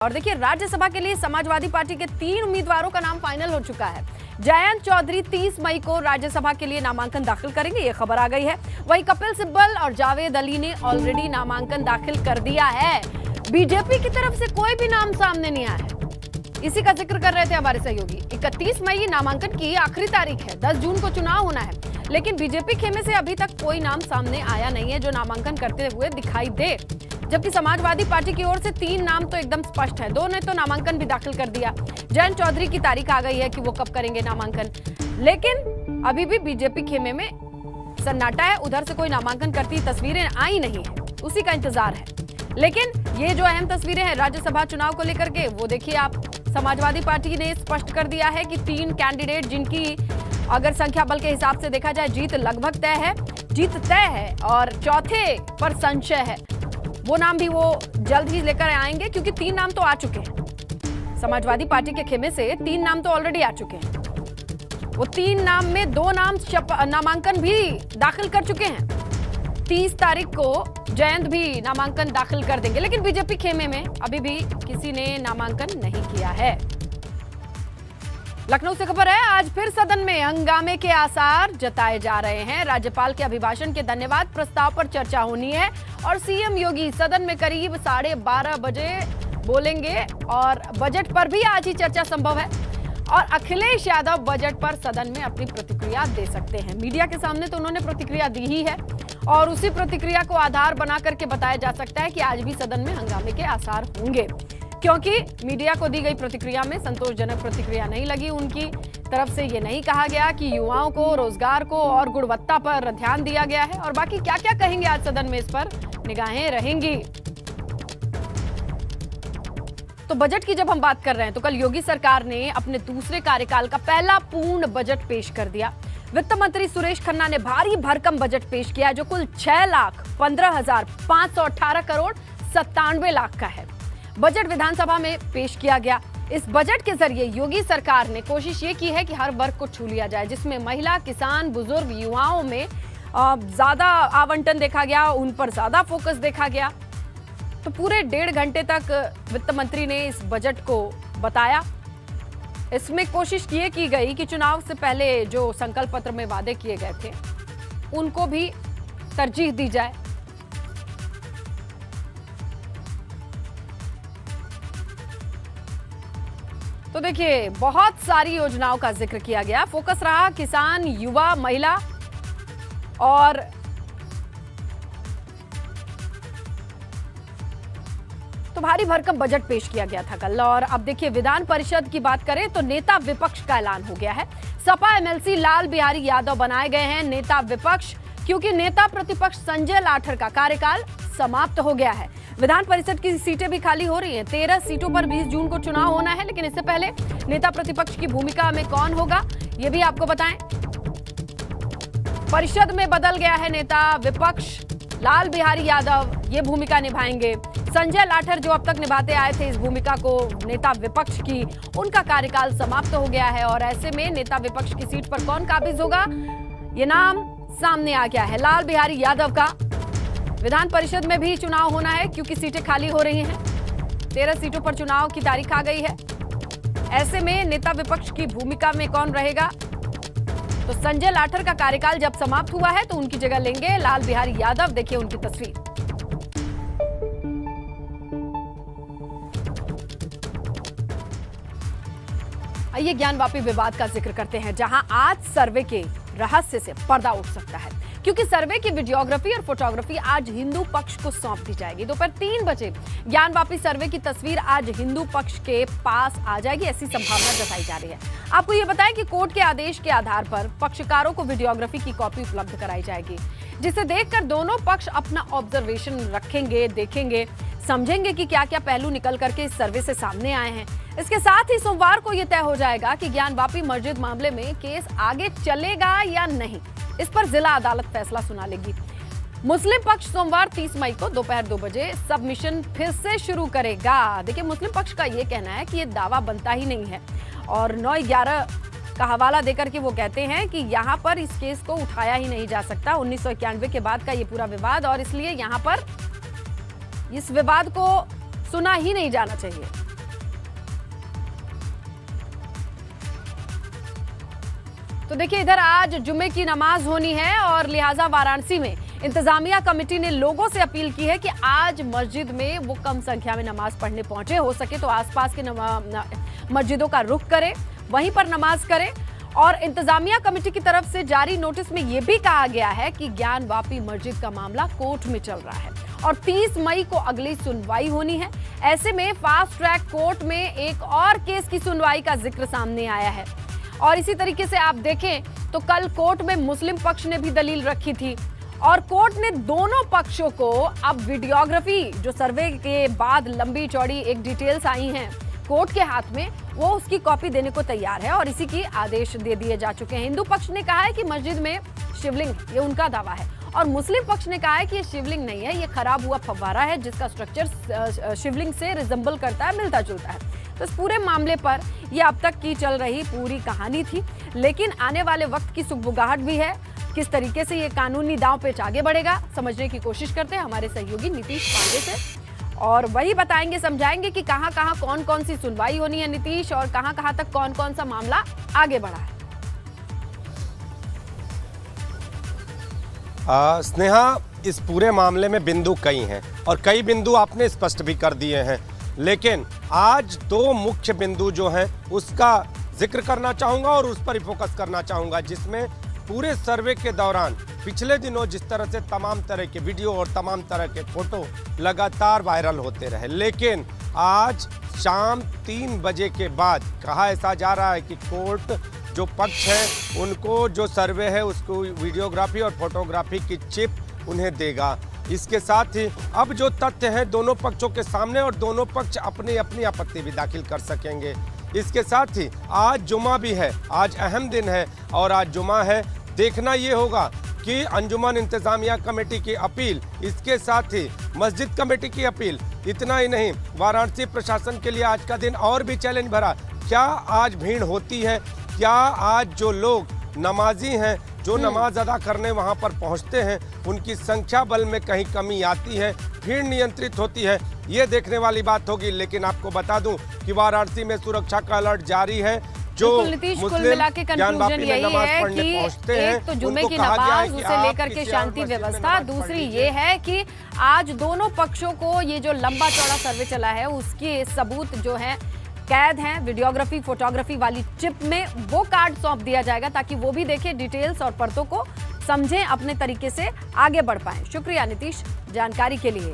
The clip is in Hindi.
और देखिए, राज्यसभा के लिए समाजवादी पार्टी के 3 उम्मीदवारों का नाम फाइनल हो चुका है। जयंत चौधरी 30 मई को राज्यसभा के लिए नामांकन दाखिल करेंगे, ये खबर आ गई है। वहीं कपिल सिब्बल और जावेद अली ने ऑलरेडी नामांकन दाखिल कर दिया है। बीजेपी की तरफ से कोई भी नाम सामने नहीं आया है, इसी का जिक्र कर रहे थे हमारे सहयोगी। 31 मई नामांकन की आखिरी तारीख है, 10 जून को चुनाव होना है, लेकिन बीजेपी खेमे से अभी तक कोई नाम सामने आया नहीं है जो नामांकन करते हुए दिखाई दे। जबकि समाजवादी पार्टी की ओर से 3 नाम तो एकदम स्पष्ट है, 2 ने तो नामांकन भी दाखिल कर दिया। जयंत चौधरी की तारीख आ गई है कि वो कब करेंगे नामांकन, लेकिन अभी भी बीजेपी खेमे में सन्नाटा है। उधर से कोई नामांकन करती तस्वीरें आई नहीं है, उसी का इंतजार है। लेकिन ये जो अहम तस्वीरें हैं राज्यसभा चुनाव को लेकर के, वो देखिए आप, समाजवादी पार्टी ने स्पष्ट कर दिया है कि 3 कैंडिडेट जिनकी अगर संख्या बल के हिसाब से देखा जाए जीत लगभग तय है, जीत तय है, और चौथे पर संशय है। वो नाम भी वो जल्द ही लेकर आएंगे, क्योंकि 3 नाम तो आ चुके हैं। समाजवादी पार्टी के खेमे से 3 नाम तो ऑलरेडी आ चुके हैं। वो 3 नाम में 2 नाम नामांकन भी दाखिल कर चुके हैं। 30 तारीख को जयंत भी नामांकन दाखिल कर देंगे, लेकिन बीजेपी खेमे में अभी भी किसी ने नामांकन नहीं किया है। लखनऊ से खबर है, आज फिर सदन में हंगामे के आसार जताए जा रहे हैं। राज्यपाल के अभिभाषण के धन्यवाद प्रस्ताव पर चर्चा होनी है और सीएम योगी सदन में करीब 12:30 बजे बोलेंगे, और बजट पर भी आज ही चर्चा संभव है। और अखिलेश यादव बजट पर सदन में अपनी प्रतिक्रिया दे सकते हैं। मीडिया के सामने तो उन्होंने प्रतिक्रिया दी ही है, और उसी प्रतिक्रिया को आधार बना करके बताया जा सकता है कि आज भी सदन में हंगामे के आसार होंगे, क्योंकि मीडिया को दी गई प्रतिक्रिया में संतोषजनक प्रतिक्रिया नहीं लगी। उनकी तरफ से ये नहीं कहा गया कि युवाओं को, रोजगार को और गुणवत्ता पर ध्यान दिया गया है, और बाकी क्या क्या कहेंगे आज सदन में, इस पर निगाहें रहेंगी। तो बजट की जब हम बात कर रहे हैं, तो कल योगी सरकार ने अपने दूसरे कार्यकाल का पहला पूर्ण बजट पेश कर दिया। वित्त मंत्री सुरेश खन्ना ने भारी भरकम बजट पेश किया, जो कुल 6,15,518 करोड़ 97 लाख का है। बजट विधानसभा में पेश किया गया। इस बजट के जरिए योगी सरकार ने कोशिश ये की है कि हर वर्ग को छू लिया जाए, जिसमें महिला, किसान, बुजुर्ग, युवाओं में ज्यादा आवंटन देखा गया, उन पर ज्यादा फोकस देखा गया। तो पूरे 1.5 घंटे तक वित्त मंत्री ने इस बजट को बताया। इसमें कोशिश ये की गई कि चुनाव से पहले जो संकल्प पत्र में वादे किए गए थे, उनको भी तरजीह दी जाए। तो देखिए, बहुत सारी योजनाओं का जिक्र किया गया। फोकस रहा किसान, युवा, महिला, और तो भारी भरकम बजट पेश किया गया था कल। और अब देखिए, विधान परिषद की बात करें तो नेता विपक्ष का ऐलान हो गया है। सपा एमएलसी लाल बिहारी यादव बनाए गए हैं नेता विपक्ष, क्योंकि नेता प्रतिपक्ष संजय लाठर का कार्यकाल समाप्त हो गया है। विधान परिषद की सीटें भी खाली हो रही हैं। 13 सीटों पर 20 जून को चुनाव होना है, लेकिन इससे पहले नेता प्रतिपक्ष की भूमिका में कौन होगा, ये भी आपको बताएं। परिषद में बदल गया है नेता विपक्ष। लाल बिहारी यादव ये भूमिका निभाएंगे। संजय लाठर जो अब तक निभाते आए थे इस भूमिका को, नेता विपक्ष की, उनका कार्यकाल समाप्त हो गया है। और ऐसे में नेता विपक्ष की सीट पर कौन काबिज होगा, ये नाम सामने आ गया है, लाल बिहारी यादव का। विधान परिषद में भी चुनाव होना है, क्योंकि सीटें खाली हो रही हैं। 13 सीटों पर चुनाव की तारीख आ गई है। ऐसे में नेता विपक्ष की भूमिका में कौन रहेगा, तो संजय लाठर का कार्यकाल जब समाप्त हुआ है तो उनकी जगह लेंगे लाल बिहारी यादव। देखिए उनकी तस्वीर। आइए ज्ञानवापी विवाद का जिक्र करते हैं, जहां आज सर्वे के रहस्य से पर्दा उठ सकता है, क्योंकि सर्वे की वीडियोग्राफी और फोटोग्राफी आज हिंदू पक्ष को सौंप दी जाएगी। दोपहर 3 बजे ज्ञानवापी सर्वे की तस्वीर आज हिंदू पक्ष के पास आ जाएगी, ऐसी संभावना जताई जा रही है। आपको ये बताएं कि कोर्ट के आदेश के आधार पर पक्षकारों को वीडियोग्राफी की कॉपी उपलब्ध कराई जाएगी, जिसे देखकर दोनों पक्ष अपना ऑब्जर्वेशन रखेंगे, देखेंगे, समझेंगे कि क्या क्या पहलू निकल करके इस सर्वे से सामने आए हैं। इसके साथ ही सोमवार को यह तय हो जाएगा कि ज्ञानवापी मस्जिद मामले में केस आगे चलेगा या नहीं। इस पर जिला अदालत फैसला सुना लेगी। मुस्लिम पक्ष सोमवार 30 मई को दोपहर 2 बजे सबमिशन फिर से शुरू करेगा। देखिए, मुस्लिम पक्ष का यह कहना है कि यह दावा बनता ही नहीं है, और 9/11 का हवाला देकर के वो कहते हैं कि यहाँ पर इस केस को उठाया ही नहीं जा सकता। 1991 के बाद का ये पूरा विवाद, और इसलिए यहाँ पर इस विवाद को सुना ही नहीं जाना चाहिए। तो देखिए, इधर आज जुम्मे की नमाज होनी है और लिहाजा वाराणसी में इंतजामिया कमेटी ने लोगों से अपील की है कि आज मस्जिद में वो कम संख्या में नमाज पढ़ने पहुंचे, हो सके तो आसपास के मस्जिदों का रुख करें, वहीं पर नमाज करें। और इंतजामिया कमेटी की तरफ से जारी नोटिस में यह भी कहा गया है कि ज्ञानवापी मस्जिद का मामला कोर्ट में चल रहा है और 30 मई को अगली सुनवाई होनी है। ऐसे में फास्ट ट्रैक कोर्ट में एक और केस की सुनवाई का जिक्र सामने आया है। और इसी तरीके से आप देखें तो कल कोर्ट में मुस्लिम पक्ष ने भी दलील रखी थी और कोर्ट ने दोनों पक्षों को अब वीडियोग्राफी, जो सर्वे के बाद लंबी चौड़ी एक डिटेल्स आई हैं कोर्ट के हाथ में, वो उसकी कॉपी देने को तैयार है और इसी की आदेश दे दिए जा चुके हैं। हिंदू पक्ष ने कहा है कि मस्जिद में शिवलिंग, ये उनका दावा है, और मुस्लिम पक्ष ने कहा है कि ये शिवलिंग नहीं है, ये खराब हुआ फव्वारा है जिसका स्ट्रक्चर शिवलिंग से रिजेंबल करता है, मिलता जुलता है। तो इस पूरे मामले पर ये अब तक की चल रही पूरी कहानी थी, लेकिन आने वाले वक्त की सुगबुगाहट भी है। किस तरीके से ये कानूनी दांव पेच आगे बढ़ेगा, समझने की कोशिश करते हैं हमारे सहयोगी नीतीश पांडे से, और वही बताएंगे, समझाएंगे कि कहां कहां कौन कौन सी सुनवाई होनी है नीतीश, और कहां कहां तक कौन कौन सा मामला आगे बढ़ा है। स्नेहा, इस पूरे मामले में बिंदु कई हैं और कई बिंदु आपने स्पष्ट भी कर दिए हैं, लेकिन आज दो मुख्य बिंदु जो हैं उसका जिक्र करना चाहूँगा और उस पर ही फोकस करना चाहूँगा, जिसमें पूरे सर्वे के दौरान पिछले दिनों जिस तरह से तमाम तरह के वीडियो और तमाम तरह के फोटो लगातार वायरल होते रहे, लेकिन आज शाम 3 बजे के बाद कहा ऐसा जा रहा है कि कोर्ट जो पक्ष है उनको जो सर्वे है उसको वीडियोग्राफी और फोटोग्राफी की चिप उन्हें देगा। इसके साथ ही अब जो तथ्य हैं दोनों पक्षों के सामने और दोनों पक्ष अपनी अपनी आपत्ति भी दाखिल कर सकेंगे। इसके साथ ही आज जुमा भी है, आज अहम दिन है और आज जुमा है। देखना ये होगा कि अंजुमन इंतजामिया कमेटी की अपील, इसके साथ ही मस्जिद कमेटी की अपील, इतना ही नहीं, वाराणसी प्रशासन के लिए आज का दिन और भी चैलेंज भरा। क्या आज भीड़ होती है? क्या आज जो लोग नमाजी हैं, जो नमाज अदा करने वहां पर पहुंचते हैं, उनकी संख्या बल में कहीं कमी आती है, भीड़ नियंत्रित होती है? ये देखने वाली बात होगी। लेकिन आपको बता दूं कि वाराणसी में सुरक्षा का अलर्ट जारी है। जो नीतीश, कुल मिला के कंक्लूजन यही है कि एक तो जुमे की नमाज, उसे लेकर के शांति व्यवस्था, दूसरी ये है कि आज दोनों पक्षों को ये जो लंबा चौड़ा सर्वे चला है उसके सबूत जो है कैद हैं, वीडियोग्राफी फोटोग्राफी वाली चिप में वो कार्ड सौंप दिया जाएगा ताकि वो भी देखें डिटेल्स और परतों को समझें, अपने तरीके से आगे बढ़ पाएं। शुक्रिया नीतीश जानकारी के लिए।